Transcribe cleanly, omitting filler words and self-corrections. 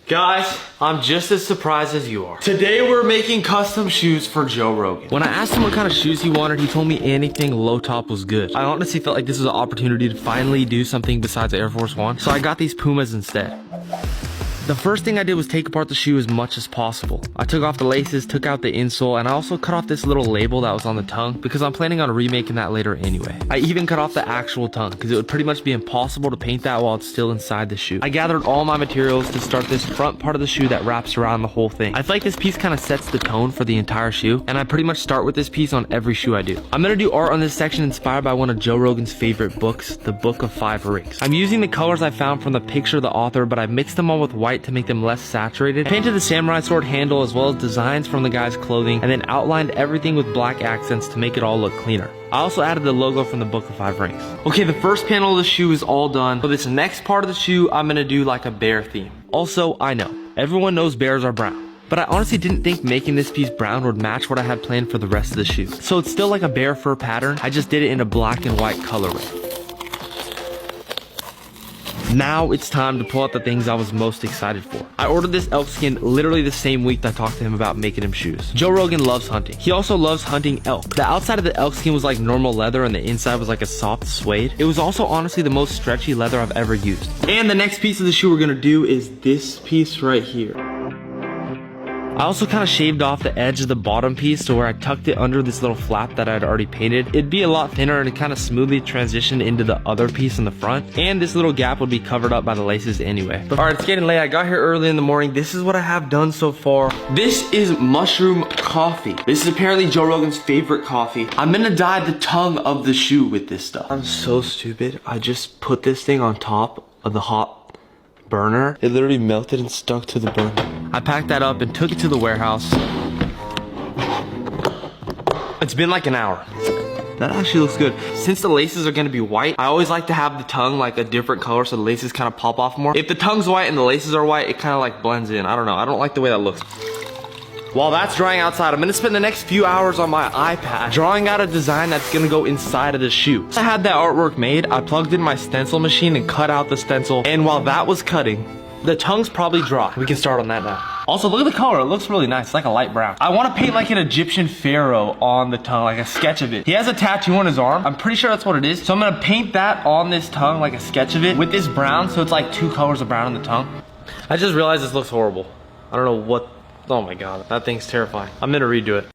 Guys, I'm just as surprised as you are. Today we're making custom shoes for Joe Rogan. When I asked him what kind of shoes he wanted, he told me anything low top was good. I honestly felt like this was an opportunity to finally do something besides Air Force One, so I got these Pumas instead. The first thing I did was take apart the shoe as much as possible. I took off the laces, took out the insole, and I also cut off this little label that was on the tongue because I'm planning on remaking that later anyway. I even cut off the actual tongue because it would pretty much be impossible to paint that while it's still inside the shoe. I gathered all my materials to start this front part of the shoe that wraps around the whole thing. I feel like this piece kind of sets the tone for the entire shoe, and I pretty much start with this piece on every shoe I do. I'm gonna do art on this section inspired by one of Joe Rogan's favorite books, the Book of 5 Rings. I'm using the colors I found from the picture of the author, but I mixed them all with white to make them less saturated. I painted the samurai sword handle as well as designs from the guy's clothing, and then outlined everything with black accents to make it all look cleaner. I also added the logo from the Book of 5 Rings. Okay, the first panel of the shoe is all done. For this next part of the shoe, I'm gonna do like a bear theme. Also, I know, everyone knows bears are brown, but I honestly didn't think making this piece brown would match what I had planned for the rest of the shoe. So it's still like a bear fur pattern, I just did it in a black and white colorway. Now it's time to pull out the things I was most excited for. I ordered this elk skin literally the same week that I talked to him about making him shoes. Joe Rogan loves hunting. He also loves hunting elk. The outside of the elk skin was like normal leather and the inside was like a soft suede. It was also honestly the most stretchy leather I've ever used. And the next piece of the shoe we're gonna do is this piece right here. I also kind of shaved off the edge of the bottom piece to where I tucked it under this little flap that I'd already painted. It'd be a lot thinner and it kind of smoothly transitioned into the other piece in the front. And this little gap would be covered up by the laces anyway. All right, it's getting late. I got here early in the morning. This is what I have done so far. This is mushroom coffee. This is apparently Joe Rogan's favorite coffee. I'm gonna dye the tongue of the shoe with this stuff. I'm so stupid. I just put this thing on top of the hot burner. It literally melted and stuck to the burner. I packed that up and took it to the warehouse. It's been like an hour. That actually looks good. Since the laces are gonna be white, I always like to have the tongue like a different color so the laces kind of pop off more. If the tongue's white and the laces are white, it kind of like blends in. I don't know. I don't like the way that looks. While that's drying outside, I'm gonna spend the next few hours on my iPad drawing out a design that's gonna go inside of the shoe. I had that artwork made, I plugged in my stencil machine and cut out the stencil, and while that was cutting, the tongue's probably dry. We can start on that now. Also, look at the color, it looks really nice, it's like a light brown. I wanna paint like an Egyptian pharaoh on the tongue, like a sketch of it. He has a tattoo on his arm, I'm pretty sure that's what it is. So I'm gonna paint that on this tongue, like a sketch of it, with this brown, so it's like 2 colors of brown on the tongue. I just realized this looks horrible. I don't know what. Oh my god, that thing's terrifying. I'm gonna redo it.